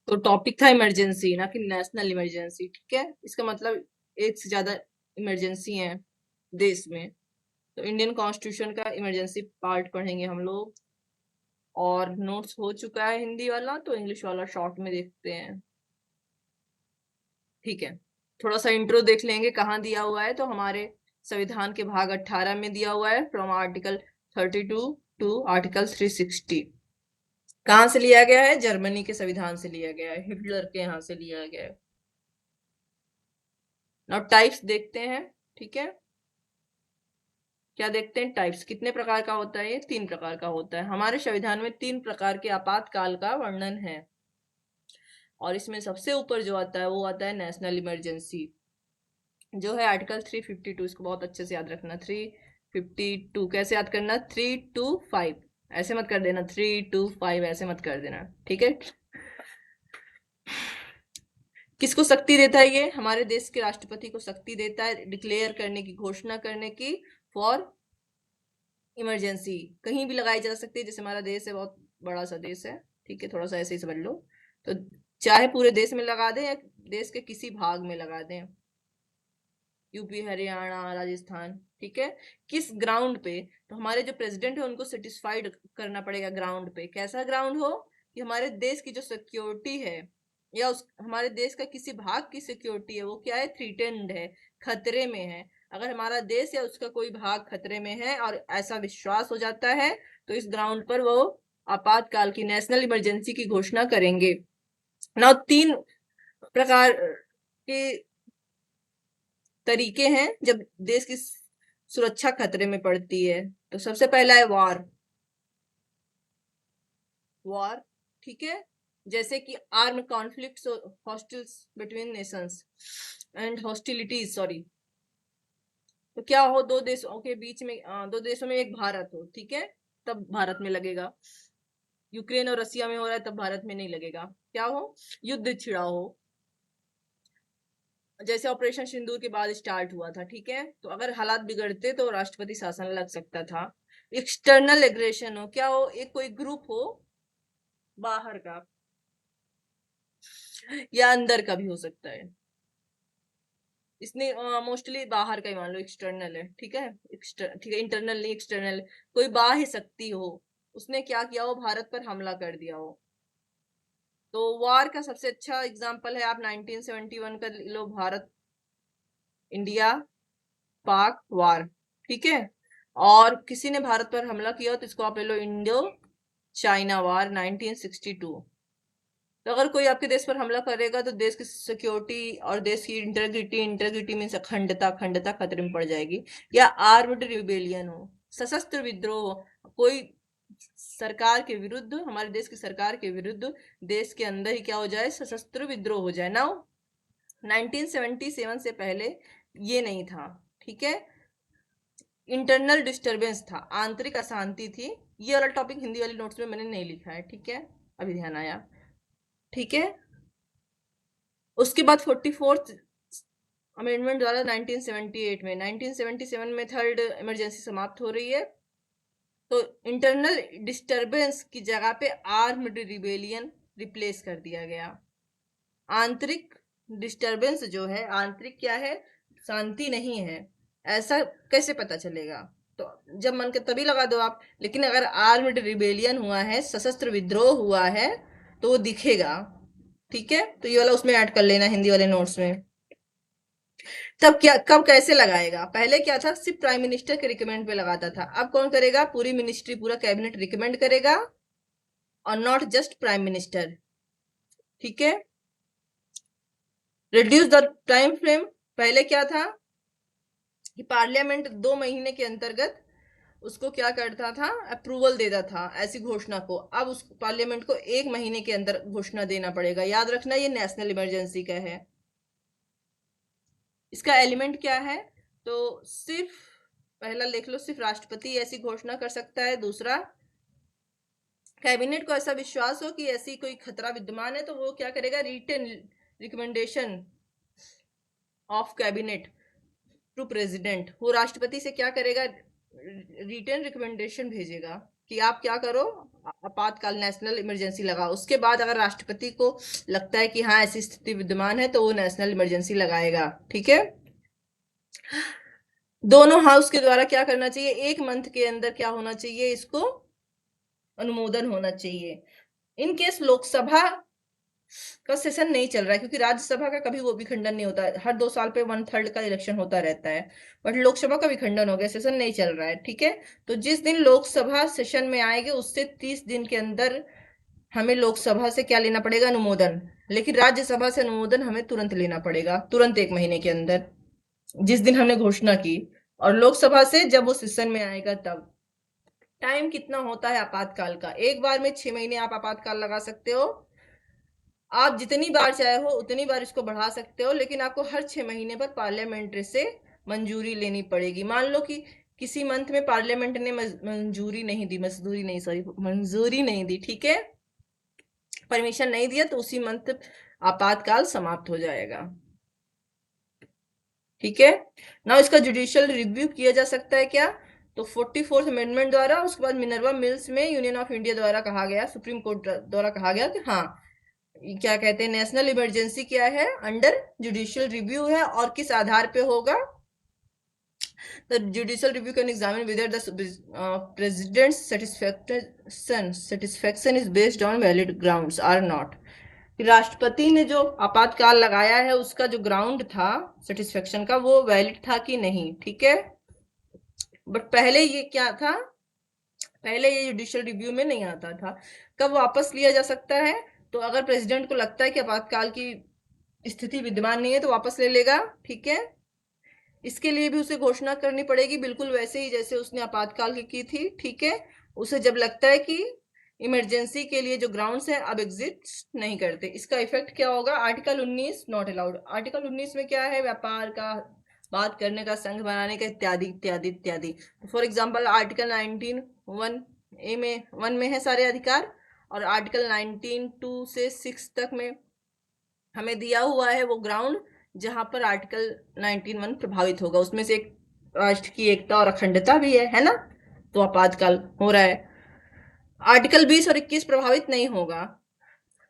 तो टॉपिक था इमरजेंसी, ना कि नेशनल इमरजेंसी। ठीक है, इसका मतलब एक से ज्यादा इमरजेंसी है देश में। तो इंडियन कॉन्स्टिट्यूशन का इमरजेंसी पार्ट पढ़ेंगे हम लोग। और नोट्स हो चुका है हिंदी वाला, तो इंग्लिश वाला शॉर्ट में देखते हैं। ठीक है, थोड़ा सा इंट्रो देख लेंगे कहाँ दिया हुआ है। तो हमारे संविधान के भाग 18 में दिया हुआ है, फ्रॉम आर्टिकल 32 टू आर्टिकल 360। कहाँ से लिया गया है? जर्मनी के संविधान से लिया गया है, हिटलर के यहाँ से लिया गया है। नाउ टाइप्स देखते हैं। ठीक है, क्या देखते हैं? टाइप्स कितने प्रकार का होता है? ये 3 प्रकार का होता है। हमारे संविधान में 3 प्रकार के आपातकाल का वर्णन है, और इसमें सबसे ऊपर जो आता है वो आता है नेशनल इमरजेंसी, जो है आर्टिकल 352। इसको बहुत अच्छे से याद रखना। 352 कैसे याद करना? 325 ऐसे मत कर देना, 325 ऐसे मत कर देना। ठीक है, किसको शक्ति देता है? ये हमारे देश के राष्ट्रपति को शक्ति देता है डिक्लेयर करने की, घोषणा करने की, फॉर इमरजेंसी। कहीं भी लगाई जा सकती है, जैसे हमारा देश है, बहुत बड़ा सा देश है। ठीक है, थोड़ा सा ऐसे ही समझ लो। तो चाहे पूरे देश में लगा दें या देश के किसी भाग में लगा दें, यूपी, हरियाणा, राजस्थान। ठीक है, किस ग्राउंड पे? तो हमारे जो प्रेसिडेंट है उनको सेटिस्फाइड करना पड़ेगा ग्राउंड पे। कैसा ग्राउंड हो? कि हमारे देश की जो सिक्योरिटी है, या उस हमारे देश का किसी भाग की सिक्योरिटी है, वो क्या है? थ्रीटेंड है, खतरे में है। अगर हमारा देश या उसका कोई भाग खतरे में है और ऐसा विश्वास हो जाता है, तो इस ग्राउंड पर वो आपातकाल की, नेशनल इमरजेंसी की घोषणा करेंगे। ना 3 प्रकार के तरीके हैं जब देश की सुरक्षा खतरे में पड़ती है। तो सबसे पहला है वॉर। वॉर, ठीक है, जैसे कि arm conflicts, hostiles between nations and hostilities, sorry. तो क्या हो? दो देशों के बीच में, दो देशों में एक भारत हो, ठीक है, तब भारत में लगेगा। यूक्रेन और रसिया में हो रहा है, तब भारत में नहीं लगेगा। क्या हो? युद्ध छिड़ा हो, जैसे ऑपरेशन सिंदूर के बाद स्टार्ट हुआ था। ठीक है, तो अगर हालात बिगड़ते तो राष्ट्रपति शासन लग सकता था। एक्सटर्नल एग्रेशन हो, क्या हो? एक कोई ग्रुप हो बाहर का, या अंदर का भी हो सकता है। इसने मोस्टली बाहर का ही मान लो, एक्सटर्नल है। ठीक है, ठीक है, इंटरनल नहीं, एक्सटर्नल। कोई बाह्य शक्ति हो, उसने क्या किया हो? भारत पर हमला कर दिया हो। तो वार का सबसे अच्छा एग्जांपल है, आप 1971 का लो, भारत इंडिया पाक वार। ठीक है, और किसी ने भारत पर हमला किया तो इसको आप ले लो इंडो चाइना वार 1962। तो अगर कोई आपके देश पर हमला करेगा तो देश की सिक्योरिटी और देश की इंटेग्रिटी, इंटेग्रिटी मीन्स अखंडता, अखंडता खतरे में पड़ जाएगी। या आर्म्ड रिबेलियन हो, सशस्त्र विद्रोह हो, कोई सरकार के विरुद्ध, हमारे देश की सरकार के विरुद्ध देश के अंदर ही क्या हो जाए? सशस्त्र विद्रोह हो जाए। नाउ 1977 से पहले ये नहीं था। ठीक है, इंटरनल डिस्टरबेंस था, आंतरिक अशांति थी। ये वाला टॉपिक हिंदी वाली नोट्स में मैंने नहीं लिखा है। ठीक है, अभी ध्यान आया। ठीक है, उसके बाद 44th अमेंडमेंट द्वारा 1978 में, 1977 में थर्ड इमरजेंसी समाप्त हो रही है। तो इंटरनल डिस्टरबेंस की जगह पे आर्म्ड रिबेलियन रिप्लेस कर दिया गया। आंतरिक डिस्टरबेंस जो है, आंतरिक क्या है? शांति नहीं है, ऐसा कैसे पता चलेगा? तो जब मन के तभी लगा दो आप। लेकिन अगर आर्म्ड रिबेलियन हुआ है, सशस्त्र विद्रोह हुआ है, तो वो दिखेगा। ठीक है, तो ये वाला उसमें ऐड कर लेना हिंदी वाले नोट्स में। तब क्या, कब, कैसे लगाएगा? पहले क्या था? सिर्फ प्राइम मिनिस्टर के रिकमेंड पे लगाता था। अब कौन करेगा? पूरी मिनिस्ट्री, पूरा कैबिनेट रिकमेंड करेगा, और नॉट जस्ट प्राइम मिनिस्टर। ठीक है, रिड्यूस द टाइम फ्रेम। पहले क्या था कि पार्लियामेंट 2 महीने के अंतर्गत उसको क्या करता था? अप्रूवल देता था ऐसी घोषणा को। अब उस पार्लियामेंट को 1 महीने के अंदर घोषणा देना पड़ेगा। याद रखना, ये नेशनल इमरजेंसी का है। इसका एलिमेंट क्या है? तो सिर्फ, पहला लिख लो, सिर्फ राष्ट्रपति ऐसी घोषणा कर सकता है। दूसरा, कैबिनेट को ऐसा विश्वास हो कि ऐसी कोई खतरा विद्यमान है, तो वो क्या करेगा? Written recommendation of cabinet to president. वो राष्ट्रपति से क्या करेगा? रिटर्न रिकमेंडेशन भेजेगा। कि आप क्या करो, आपातकाल नेशनल इमरजेंसी लगाओ। उसके बाद अगर राष्ट्रपति को लगता है कि हाँ ऐसी स्थिति विद्यमान है तो वो नेशनल इमरजेंसी लगाएगा। ठीक है, दोनों हाउस के द्वारा क्या करना चाहिए, एक मंथ के अंदर क्या होना चाहिए, इसको अनुमोदन होना चाहिए। इन केस लोकसभा का सेशन नहीं चल रहा है, क्योंकि राज्यसभा का कभी वो विखंडन नहीं होता है, हर 2 साल पे 1/3 का इलेक्शन होता रहता है, बट लोकसभा का विखंडन हो गया, सेशन नहीं चल रहा है। ठीक है, तो जिस दिन लोकसभा सेशन में आएगी उससे 30 दिन के अंदर हमें लोकसभा से क्या लेना पड़ेगा, अनुमोदन। लेकिन राज्यसभा से अनुमोदन हमें तुरंत लेना पड़ेगा, तुरंत 1 महीने के अंदर, जिस दिन हमने घोषणा की। और लोकसभा से जब वो सेशन में आएगा तब। टाइम कितना होता है आपातकाल का, एक बार में 6 महीने आप आपातकाल लगा सकते हो। आप जितनी बार चाहे हो उतनी बार इसको बढ़ा सकते हो, लेकिन आपको हर 6 महीने पर पार्लियामेंट से मंजूरी लेनी पड़ेगी। मान लो कि किसी मंथ में पार्लियामेंट ने मंजूरी नहीं दी, मजदूरी नहीं, सॉरी, मंजूरी नहीं दी, ठीक है, परमिशन नहीं दिया, तो उसी मंथ आपातकाल समाप्त हो जाएगा। ठीक है ना, इसका जुडिशियल रिव्यू किया जा सकता है क्या, तो 44th अमेंडमेंट द्वारा। उसके बाद मिनर्वा मिल्स में यूनियन ऑफ इंडिया द्वारा कहा गया, सुप्रीम कोर्ट द्वारा कहा गया कि हाँ, क्या कहते हैं, नेशनल इमरजेंसी क्या है, अंडर जुडिशियल रिव्यू है। और किस आधार पे होगा, the judicial review can examine whether the president's satisfaction is based on valid grounds or not. राष्ट्रपति ने जो आपातकाल लगाया है उसका जो ग्राउंड था सेटिस्फेक्शन का, वो वैलिड था कि नहीं। ठीक है, बट पहले ये क्या था, पहले ये जुडिशियल रिव्यू में नहीं आता था। कब वापस लिया जा सकता है, तो अगर प्रेसिडेंट को लगता है कि आपातकाल की स्थिति विद्यमान नहीं है तो वापस ले लेगा। ठीक है, इसके लिए भी उसे घोषणा करनी पड़ेगी, बिल्कुल वैसे ही जैसे उसने आपातकाल की थी। ठीक है, उसे जब लगता है कि इमरजेंसी के लिए जो ग्राउंड्स हैं अब एग्जिस्ट नहीं करते। इसका इफेक्ट क्या होगा, आर्टिकल 19 नॉट अलाउड। आर्टिकल 19 में क्या है, व्यापार का, बात करने का, संघ बनाने का, इत्यादि इत्यादि इत्यादि। फॉर एग्जाम्पल आर्टिकल 19(1)(a) में 1 में है सारे अधिकार, और आर्टिकल 19(2) से 6 तक में हमें दिया हुआ है वो ग्राउंड जहां पर आर्टिकल 19(1) प्रभावित होगा। उसमें से एक राष्ट्र की एकता और अखंडता भी है ना, तो आपातकाल हो रहा है। आर्टिकल 20 और 21 प्रभावित नहीं होगा।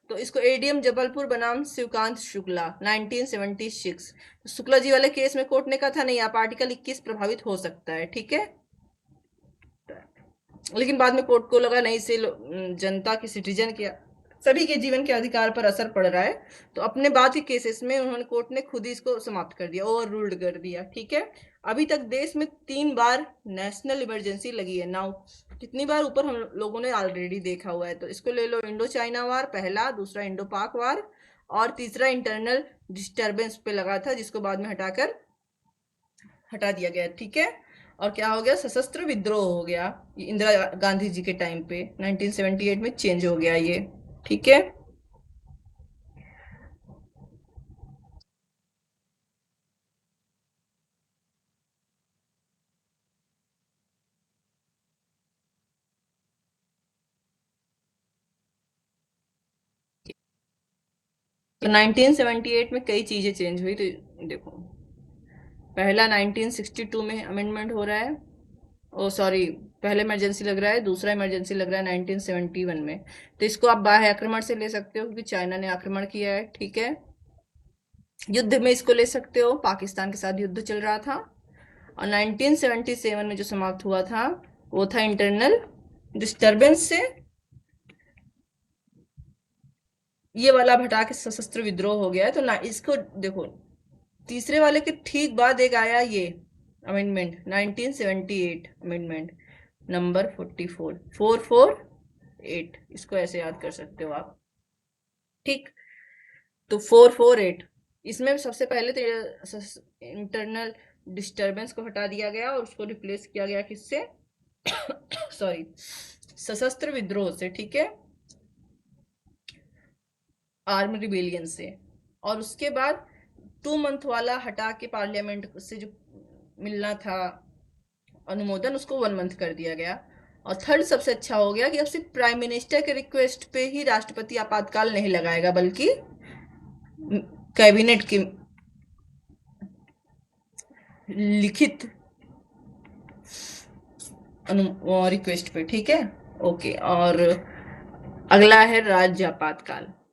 तो इसको एडीएम जबलपुर बनाम शिवकांत शुक्ला 1976, शुक्ला जी वाले केस में कोर्ट ने कहा था नहीं, आप आर्टिकल 21 प्रभावित हो सकता है। ठीक है, लेकिन बाद में कोर्ट को लगा नहीं, से जनता की, सिटीजन के, सभी के जीवन के अधिकार पर असर पड़ रहा है, तो अपने बाद के केसेस में उन्होंने, कोर्ट ने खुद ही इसको समाप्त कर दिया, ओवर रूल्ड कर दिया। ठीक है, अभी तक देश में 3 बार नेशनल इमरजेंसी लगी है। नाउ कितनी बार ऊपर हम लोगों ने ऑलरेडी देखा हुआ है, तो इसको ले लो, इंडो चाइना वार पहला, दूसरा इंडो पाक वार, और तीसरा इंटरनल डिस्टर्बेंस पे लगा था, जिसको बाद में हटा दिया गया। ठीक है, और क्या हो गया, सशस्त्र विद्रोह हो गया, इंदिरा गांधी जी के टाइम पे 1978 में चेंज हो गया ये। ठीक है, तो 1978 में कई चीजें चेंज हुई। तो देखो, पहला 1962 में अमेंडमेंट हो रहा है, ओ सॉरी, पहले इमरजेंसी लग रहा है, दूसरा इमरजेंसी लग रहा है 1971 में। तो इसको आप बाह्य आक्रमण से ले सकते हो, क्योंकि चाइना ने आक्रमण किया है। ठीक है, युद्ध में इसको ले सकते हो, पाकिस्तान के साथ युद्ध चल रहा था। और 1977 में जो समाप्त हुआ था वो था इंटरनल डिस्टरबेंस से, ये वाला हटा के सशस्त्र विद्रोह हो गया है। तो ना, इसको देखो, तीसरे वाले के ठीक बाद एक आया ये अमेंडमेंट, 1978 अमेंडमेंट नंबर 448, इसको ऐसे याद कर सकते हो आप। ठीक, तो 448, इसमें सबसे पहले तो इंटरनल डिस्टरबेंस को हटा दिया गया और उसको रिप्लेस किया गया किससे, सॉरी, सशस्त्र विद्रोह से। ठीक है, आर्म रिबेलियन से। और उसके बाद 2 मंथ वाला हटा के पार्लियामेंट से जो मिलना था अनुमोदन, उसको 1 मंथ कर दिया गया। और थर्ड सबसे अच्छा हो गया कि अब सिर्फ प्राइम मिनिस्टर के रिक्वेस्ट पे ही राष्ट्रपति आपातकाल नहीं लगाएगा, बल्कि कैबिनेट की लिखित रिक्वेस्ट पे। ठीक है, ओके, और अगला है राज्य आपातकाल।